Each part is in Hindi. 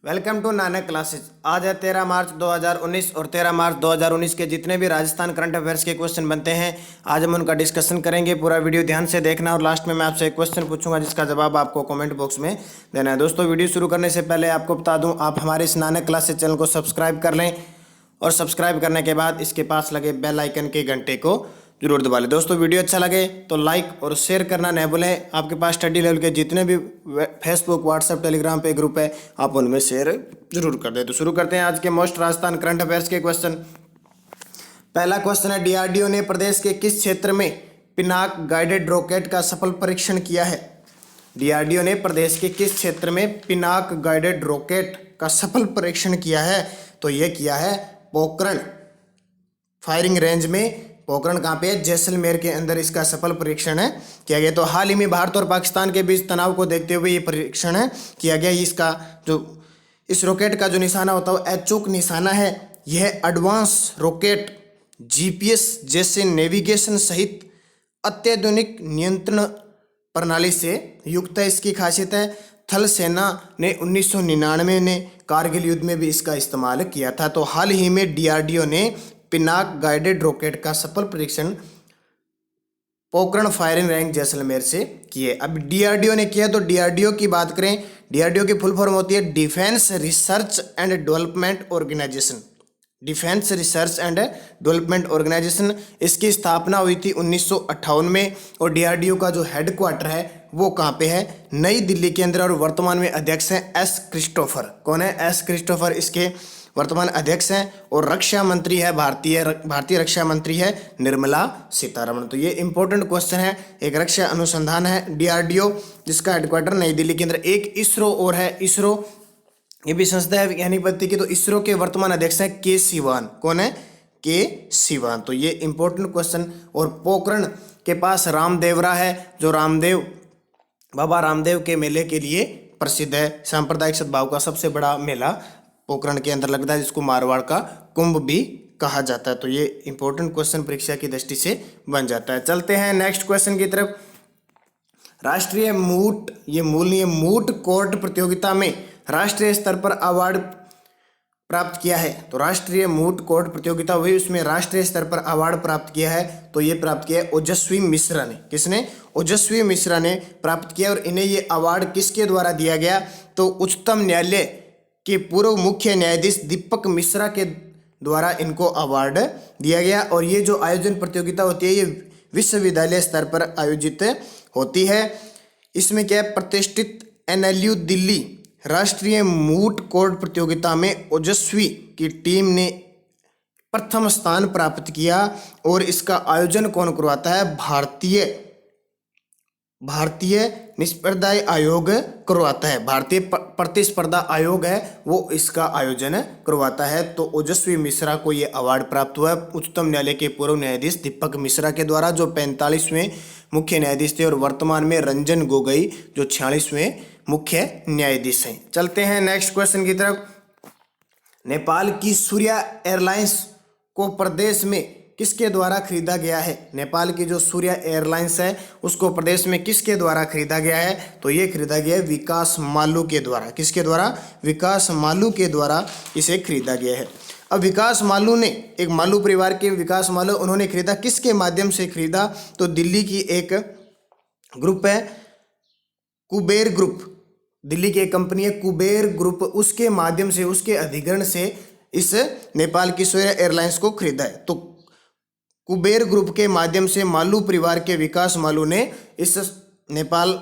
Welcome to Nanak classes. आज है 13 मार्च 2019 और 13 मार्च 2019 के जितने भी राजस्थान करंट अफेयर्स के क्वेश्चन बनते हैं आज हम उनका डिस्कशन करेंगे। पूरा वीडियो ध्यान से देखना और लास्ट में मैं आपसे एक क्वेश्चन पूछूंगा जिसका जवाब आपको कमेंट बॉक्स में देना है। दोस्तों वीडियो शुरू करने से पहले आपको बता दूं, आप हमारे इस नानक क्लासेज चैनल को सब्सक्राइब कर लें और सब्सक्राइब करने के बाद इसके पास लगे बेल आइकन के घंटे को जरूर दबा लें। दोस्तों वीडियो अच्छा लगे तो लाइक और शेयर करना न भूलें। आपके पास स्टडी लेवल के जितने भी फेसबुक व्हाट्सएप टेलीग्राम पे ग्रुप है आप उनमें शेयर जरूर कर दें। तो शुरू करते हैं आज के मोस्ट राजस्थान करंट अफेयर्स के क्वेश्चन। पहला क्वेश्चन है, डीआरडीओ ने प्रदेश के किस क्षेत्र में पिनाक गाइडेड रॉकेट का सफल परीक्षण किया है? डीआरडीओ ने प्रदेश के किस क्षेत्र में पिनाक गाइडेड रॉकेट का सफल परीक्षण किया है? तो यह किया है पोखरण फायरिंग रेंज में। पोखरण कहाँ पे है? जैसलमेर के अंदर इसका सफल परीक्षण है किया गया। तो हाल ही में भारत और पाकिस्तान के बीच तनाव को देखते हुए ये परीक्षण है किया गया। इसका जो इस रॉकेट का जो निशाना होता है वो अचूक निशाना है। यह एडवांस रॉकेट जीपीएस जैसे नेविगेशन सहित अत्याधुनिक नियंत्रण प्रणाली से युक्त है। इसकी खासियत है थल सेना ने 1999 में कारगिल युद्ध में भी इसका इस्तेमाल किया था। तो हाल ही में डीआरडीओ ने पिनाक गाइडेड रॉकेट का सफल परीक्षण पोखरण फायरिंग रेंज जैसलमेर से किए। अब डीआरडीओ ने किया तो डीआरडीओ की बात करें, डीआरडीओ की फुल फॉर्म होती है defence research and development organisation. Defence research and development organisation, इसकी स्थापना हुई थी 1958 में और डीआरडीओ का जो हेडक्वार्टर है वो कहाँ पे है? नई दिल्ली के अंदर। और वर्तमान में अध्यक्ष हैं एस क्रिस्टोफर। कौन है? एस क्रिस्टोफर इसके वर्तमान अध्यक्ष हैं। और रक्षा मंत्री है भारतीय रक्षा मंत्री है निर्मला सीतारमण। तो ये इंपॉर्टेंट क्वेश्चन है। एक रक्षा अनुसंधान है डीआरडीओ जिसका हेडक्वार्टर नई दिल्ली के अंदर। एक इसरो और है, इसरो ये भी संस्था है वैज्ञानिक पद्धति की। तो इसरो के वर्तमान अध्यक्ष हैं के सिवान। कौन है? के सिवान। तो ये इंपॉर्टेंट क्वेश्चन। और पोखरण के पास रामदेवरा है जो बाबा रामदेव के मेले के लिए प्रसिद्ध है। सांप्रदायिक सद्भाव का सबसे बड़ा मेला पोखरण के अंदर लगता है जिसको मारवाड़ का कुंभ भी कहा जाता है। तो ये इंपॉर्टेंट क्वेश्चन परीक्षा की दृष्टि से बन जाता है। चलते हैं नेक्स्ट क्वेश्चन की तरफ। राष्ट्रीय मूट कोर्ट प्रतियोगिता में राष्ट्रीय स्तर पर अवार्ड प्राप्त किया है। तो राष्ट्रीय मूट कोर्ट प्रतियोगिता हुई, उसमें राष्ट्रीय स्तर पर अवार्ड प्राप्त किया है। तो ये प्राप्त किया है ओजस्वी मिश्रा ने। किसने? ओजस्वी मिश्रा ने प्राप्त किया। और इन्हें ये अवार्ड किसके द्वारा दिया गया? तो उच्चतम न्यायालय के पूर्व मुख्य न्यायाधीश दीपक मिश्रा के द्वारा इनको अवार्ड दिया गया। और ये जो आयोजन प्रतियोगिता होती है ये विश्वविद्यालय स्तर पर आयोजित होती है। इसमें क्या है? प्रतिष्ठित एनएलयू दिल्ली राष्ट्रीय मूट कोर्ट प्रतियोगिता में ओजस्वी की टीम ने प्रथम स्थान प्राप्त किया। और इसका आयोजन कौन करवाता है? भारतीय निष्पर्धा आयोग करवाता है। भारतीय प्रतिस्पर्धा आयोग है वो इसका आयोजन करवाता है। तो ओजस्वी मिश्रा को ये अवार्ड प्राप्त हुआ है उच्चतम न्यायालय के पूर्व न्यायाधीश दीपक मिश्रा के द्वारा जो 45वें मुख्य न्यायाधीश थे। और वर्तमान में रंजन गोगोई जो 46वें मुख्य न्यायाधीश हैं। चलते हैं नेक्स्ट क्वेश्चन की तरफ। नेपाल की सूर्या एयरलाइंस को प्रदेश में किसके द्वारा खरीदा गया है? नेपाल की जो सूर्या एयरलाइंस है उसको प्रदेश में किसके द्वारा खरीदा गया है? तो ये खरीदा गया है विकास माल्लू के द्वारा। किसके द्वारा? विकास माल्लू के द्वारा इसे खरीदा गया है। अब विकास माल्लू ने, एक माल्लू परिवार के विकास माल्लू, उन्होंने खरीदा किसके माध्यम से खरीदा? तो दिल्ली की एक ग्रुप है कुबेर ग्रुप, दिल्ली की एक कंपनी है कुबेर ग्रुप, उसके माध्यम से, उसके अधिग्रहण से इस नेपाल की सूर्या एयरलाइंस को खरीदा है। तो कुबेर ग्रुप के माध्यम से माल्लू परिवार के विकास माल्लू ने इस नेपाल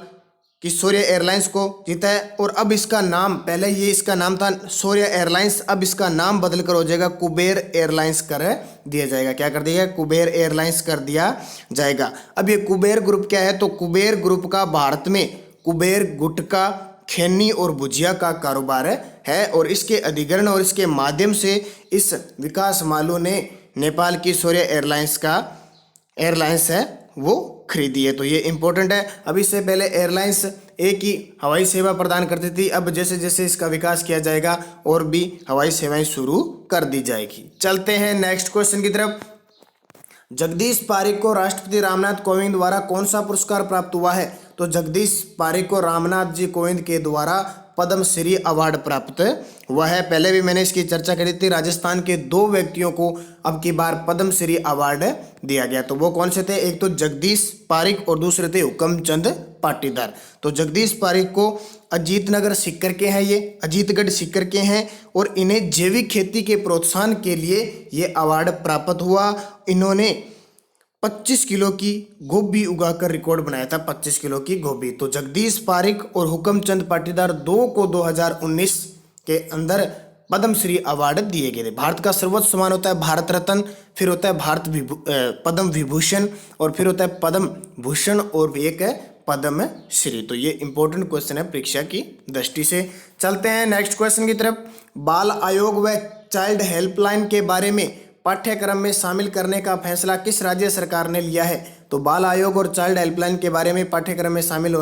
की सूर्या एयरलाइंस को जीता है। और अब इसका नाम, पहले ये इसका नाम था सूर्या एयरलाइंस, अब इसका नाम बदल कर हो जाएगा कुबेर एयरलाइंस कर दिया जाएगा। क्या कर दिया? कुबेर एयरलाइंस कर दिया जाएगा। अब ये कुबेर ग्रुप क्या है? तो कुबेर ग्रुप का भारत में कुबेर गुटखा, खैनी और भुजिया का कारोबार है। और इसके अधिग्रहण और इसके माध्यम से इस विकास माल्लू ने नेपाल की सूर्या एयरलाइंस है वो खरीदी है। तो ये इंपॉर्टेंट है। अब इससे पहले एयरलाइंस एक ही हवाई सेवा प्रदान करती थी। अब जैसे जैसे इसका विकास किया जाएगा और भी हवाई सेवाएं शुरू कर दी जाएगी। चलते हैं नेक्स्ट क्वेश्चन की तरफ। जगदीश पारिक को राष्ट्रपति रामनाथ कोविंद द्वारा कौन सा पुरस्कार प्राप्त हुआ है? तो तो जगदीश पारिक को रामनाथ जी कोविंद के द्वारा पद्मश्री अवार्ड प्राप्त हुआ है। पहले भी मैंने इसकी चर्चा करी थी। राजस्थान के 2 व्यक्तियों को अब की बार पद्मश्री अवार्ड दिया गया। तो वो कौन से थे? एक तो जगदीश पारिक और दूसरे थे हुक्मचंद पाटीदार। तो जगदीश पारिक को अजीतनगर सीकर के हैं, ये अजीतगढ़ सीकर के हैं और इन्हें जैविक खेती के प्रोत्साहन के लिए ये अवार्ड प्राप्त हुआ। इन्होंने 25 किलो की गोभी उगाकर रिकॉर्ड बनाया था, 25 किलो की गोभी। तो जगदीश पारिक और हुक्मचंद पाटीदार 2 को 2019 के अंदर पद्मश्री अवार्ड दिए गए थे। भारत का सर्वोच्च सम्मान होता है भारत रत्न, फिर होता है पद्म विभूषण और फिर होता है पद्म भूषण और एक है पद्म श्री। तो ये इंपॉर्टेंट क्वेश्चन है परीक्षा की दृष्टि से। चलते हैं नेक्स्ट क्वेश्चन की तरफ। बाल आयोग व चाइल्ड हेल्पलाइन के बारे में पाठ्यक्रम में शामिल करने का फैसला किस राज्य सरकार ने लिया है? तो बाल आयोग और चाइल्ड हेल्पलाइन के बारे में पाठ्यक्रम में शामिल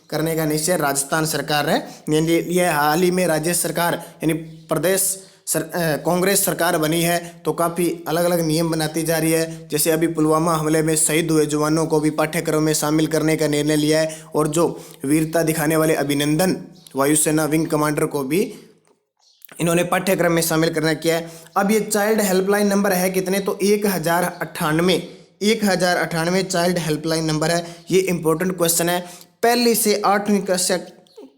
करने का निश्चय राजस्थान सरकार ने लिया है। हाल ही में राज्य सरकार यानी प्रदेश कांग्रेस सरकार बनी है तो काफ़ी अलग अलग नियम बनाती जा रही है। जैसे अभी पुलवामा हमले में शहीद हुए जवानों को भी पाठ्यक्रम में शामिल करने का निर्णय लिया है और जो वीरता दिखाने वाले अभिनंदन वायुसेना विंग कमांडर को भी इन्होंने पाठ्यक्रम में शामिल करना किया है। अब ये चाइल्ड हेल्पलाइन नंबर है कितने? तो 1098 चाइल्ड हेल्पलाइन नंबर है। ये इंपॉर्टेंट क्वेश्चन है। पहली से 8वीं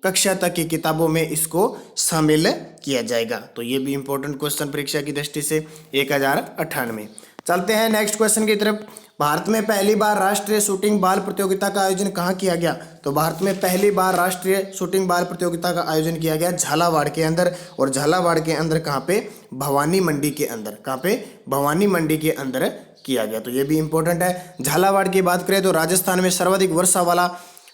कक्षा तक की किताबों में इसको शामिल किया जाएगा। तो ये भी इंपॉर्टेंट क्वेश्चन परीक्षा की दृष्टि से 1098। चलते हैं नेक्स्ट क्वेश्चन की तरफ। भारत में पहली बार राष्ट्रीय शूटिंग बाल प्रतियोगिता का आयोजन कहाँ किया गया? तो भारत में पहली बार राष्ट्रीय शूटिंग बाल प्रतियोगिता का आयोजन किया गया झालावाड़ के अंदर। और झालावाड़ के अंदर कहाँ पे? भवानी मंडी के अंदर। कहाँ पे? भवानी मंडी के अंदर किया गया। तो ये भी इंपॉर्टेंट है। झालावाड़ की बात करें तो राजस्थान में सर्वाधिक वर्षा वाला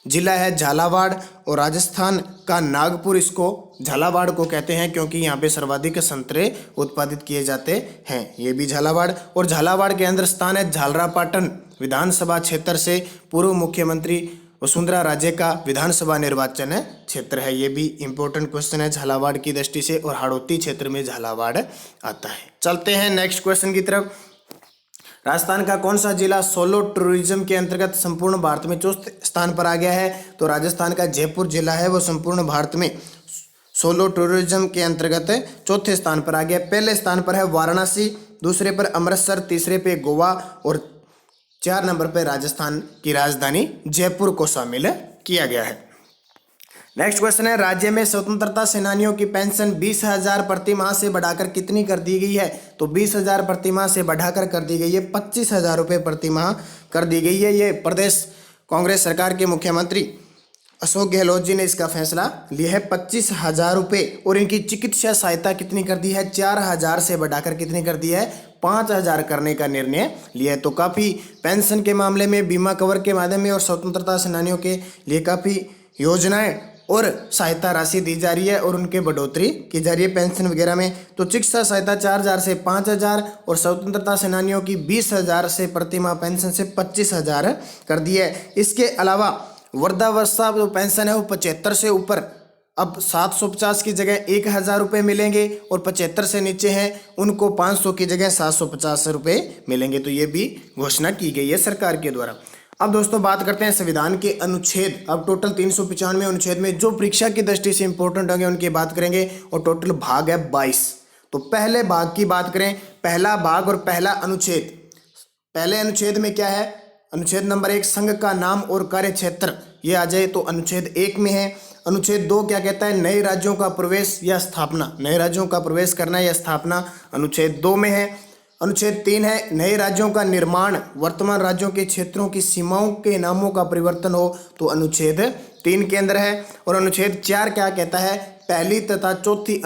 जिला है झालावाड़ और राजस्थान का नागपुर इसको झालावाड़ को कहते हैं क्योंकि यहाँ पे सर्वाधिक संतरे उत्पादित किए जाते हैं। ये भी झालावाड़ और झालावाड़ के अंदर स्थान है झालरापाटन विधानसभा क्षेत्र से पूर्व मुख्यमंत्री वसुंधरा राजे का विधानसभा निर्वाचन क्षेत्र है। ये भी इंपॉर्टेंट क्वेश्चन है झालावाड़ की दृष्टि से और हाड़ौती क्षेत्र में झालावाड़ आता है। चलते हैं नेक्स्ट क्वेश्चन की तरफ। राजस्थान का कौन सा जिला सोलो टूरिज्म के अंतर्गत संपूर्ण भारत में चौथे स्थान पर आ गया है? तो राजस्थान का जयपुर जिला है वो संपूर्ण भारत में सोलो टूरिज्म के अंतर्गत चौथे स्थान पर आ गया। पहले स्थान पर है वाराणसी, दूसरे पर अमृतसर, तीसरे पे गोवा और 4 नंबर पर राजस्थान की राजधानी जयपुर को शामिल किया गया है। नेक्स्ट क्वेश्चन है। राज्य में स्वतंत्रता सेनानियों की पेंशन 20,000 प्रति माह से बढ़ाकर कितनी कर दी गई है? तो 20,000 प्रति माह से बढ़ाकर कर दी गई है 25,000 रुपये प्रति माह कर दी गई है। ये प्रदेश कांग्रेस सरकार के मुख्यमंत्री अशोक गहलोत जी ने इसका फैसला लिया है 25,000 रुपये। और इनकी चिकित्सा सहायता कितनी कर दी है? 4,000 से बढ़ाकर कितनी कर दी है? 5,000 करने का निर्णय लिया है। तो काफ़ी पेंशन के मामले में बीमा कवर के माध्यम में और स्वतंत्रता सेनानियों के लिए काफ़ी योजनाएं और सहायता राशि दी जा रही है और उनके बढ़ोतरी की जा रही है पेंशन वगैरह में। तो चिकित्सा सहायता 4,000 से 5,000 और स्वतंत्रता सेनानियों की 20,000 से प्रति माह पेंशन से 25,000 कर दी है। इसके अलावा वृद्धावस्था जो पेंशन है वो 75 से ऊपर अब 750 की जगह 1,000 रुपये मिलेंगे और 75 से नीचे हैं उनको 500 की जगह 750 रुपये मिलेंगे। तो ये भी घोषणा की गई है सरकार के द्वारा। अब दोस्तों बात करते हैं संविधान के अनुच्छेद। अब टोटल 395 अनुच्छेद में जो परीक्षा की दृष्टि से इंपॉर्टेंट होंगे उनकी बात करेंगे और टोटल भाग है 22। तो पहले भाग की बात करें, पहला भाग और पहला अनुच्छेद। पहले अनुच्छेद में क्या है? अनुच्छेद नंबर 1 संघ का नाम और कार्य क्षेत्र ये आ जाए तो अनुच्छेद 1 में है। अनुच्छेद 2 क्या कहता है? नए राज्यों का प्रवेश या स्थापना, नए राज्यों का प्रवेश करना या स्थापना अनुच्छेद 2 में है। अनुच्छेद 3 है नए राज्यों का निर्माण, वर्तमान राज्यों के क्षेत्रों की सीमाओं के नामों का परिवर्तन हो तो अनुच्छेद 3 के अंदर है। और अनुच्छेद 4 क्या कहता है? पहली तथा चौथी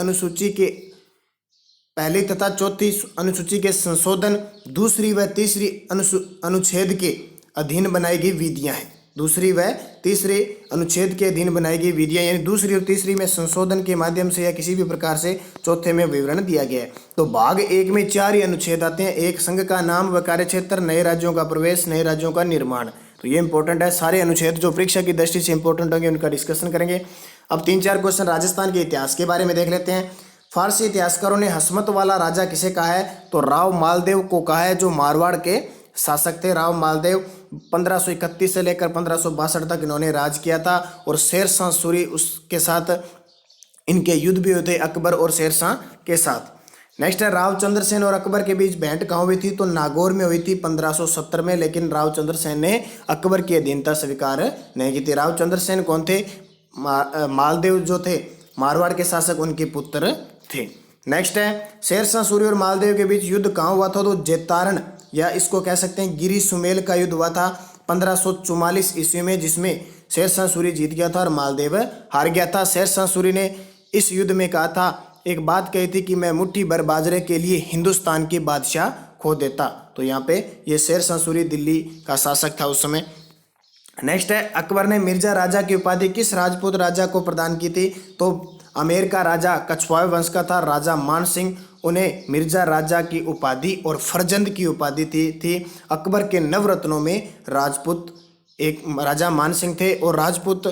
अनुसूची के संशोधन दूसरी व तीसरी अनुच्छेद के अधीन बनाई गई विधियां हैं। दूसरी व तीसरे अनुच्छेद के अधीन बनाई गई विधियां यानी दूसरी और तीसरी में संशोधन के माध्यम से या किसी भी प्रकार से चौथे में विवरण दिया गया है। तो भाग 1 में 4 ही अनुच्छेद आते हैं। 1 संघ का नाम व कार्यक्षेत्र, नए राज्यों का प्रवेश, नए राज्यों का निर्माण। तो ये इंपॉर्टेंट है। सारे अनुच्छेद जो परीक्षा की दृष्टि से इंपॉर्टेंट होंगे उनका डिस्कशन करेंगे। अब 3-4 क्वेश्चन राजस्थान के इतिहास के बारे में देख लेते हैं। फारसी इतिहासकारों ने हसमत वाला राजा किसे कहा है? तो राव मालदेव को कहा है जो मारवाड़ के शासक थे। राव मालदेव 1531 से लेकर 1562 तक इन्होंने राज किया था। और शेरशाह सूरी उसके साथ इनके युद्ध भी हुए थे, अकबर और शेरशाह के साथ। नेक्स्ट है रावचंद्र सेन और अकबर के बीच भेंट कहाँ हुई थी? तो नागौर में हुई थी 1570 में, लेकिन रावचंद्र सेन ने अकबर की अधीनता स्वीकार नहीं की थी। रावचंद्र सेन कौन थे? मालदेव जो थे मारवाड़ के शासक, उनके पुत्र थे। नेक्स्ट है शेरशाह सूरी और मालदेव के बीच युद्ध कहाँ हुआ था? तो जेतारण या इसको कह सकते हैं गिरी सुमेल का युद्ध हुआ था 1544 ईस्वी में, जिसमें शेरशाह सूरी जीत गया था और मालदेव हार गया था। शेरशाह सूरी ने इस युद्ध में कहा था, एक बात कही थी कि मैं मुट्ठी भर बाजरे के लिए हिंदुस्तान की बादशाह खो देता। तो यहाँ पे ये शेरशाह सूरी दिल्ली का शासक था उस समय। नेक्स्ट है अकबर ने मिर्जा राजा की उपाधि किस राजपूत राजा को प्रदान की थी? तो आमेर का राजा कछवाहा वंश का था राजा मान सिंह, उन्हें मिर्जा राजा की उपाधि और फरजंद की उपाधि थी। अकबर के नवरत्नों में राजपूत एक राजा मान सिंह थे और राजपूत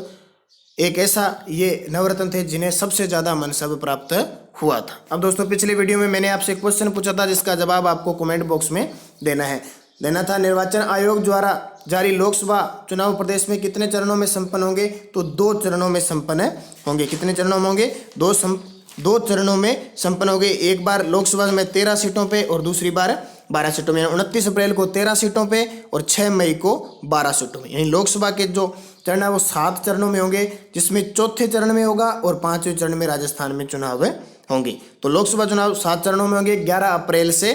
एक ऐसा ये नवरत्न थे जिन्हें सबसे ज़्यादा मनसब प्राप्त हुआ था। अब दोस्तों पिछले वीडियो में मैंने आपसे एक क्वेश्चन पूछा था जिसका जवाब आपको कमेंट बॉक्स में देना था। निर्वाचन आयोग द्वारा जारी लोकसभा चुनाव प्रदेश में कितने चरणों में संपन्न होंगे? तो 2 चरणों में संपन्न होंगे। कितने चरणों में होंगे? 2 चरणों में संपन्न होंगे। एक बार लोकसभा में 13 सीटों पे और दूसरी बार 12 सीटों में। 29 अप्रैल को 13 सीटों पे और 6 मई को 12 सीटों में। यानी लोकसभा के जो चरण है वो 7 चरणों में होंगे, जिसमें चौथे चरण में होगा और 5वें चरण में राजस्थान में चुनाव होंगे। तो लोकसभा चुनाव 7 चरणों में होंगे, 11 अप्रैल से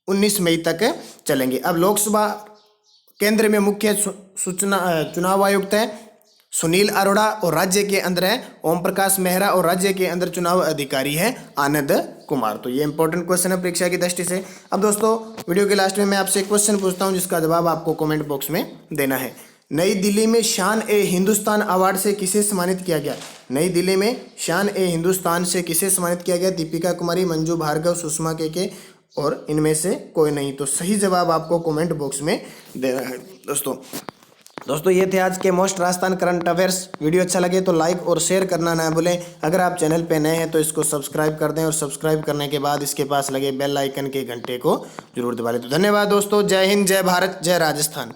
19 मई तक चलेंगे। अब लोकसभा केंद्र में मुख्य चुनाव आयुक्त है सुनील अरोड़ा और राज्य के अंदर है ओम प्रकाश मेहरा और राज्य के अंदर चुनाव अधिकारी है आनंद कुमार। तो ये इंपॉर्टेंट क्वेश्चन है परीक्षा की दृष्टि से। अब दोस्तों वीडियो के लास्ट में मैं आपसे एक क्वेश्चन पूछता हूं जिसका जवाब आपको कमेंट बॉक्स में देना है। नई दिल्ली में शान ए हिंदुस्तान अवार्ड से किसे सम्मानित किया गया? नई दिल्ली में शान ए हिंदुस्तान से किसे सम्मानित किया गया? दीपिका कुमारी, मंजू भार्गव, सुषमा के और इनमें से कोई नहीं। तो सही जवाब आपको कमेंट बॉक्स में देना है। दोस्तों ये थे आज के most Rajasthan current affairs. Video अच्छा लगे तो लाइक और शेयर करना ना भूलें। अगर आप चैनल पे नए हैं तो इसको सब्सक्राइब कर दें और सब्सक्राइब करने के बाद इसके पास लगे बेल आइकन के घंटे को जरूर दबा लें। तो धन्यवाद दोस्तों। जय हिंद, जय भारत, जय राजस्थान।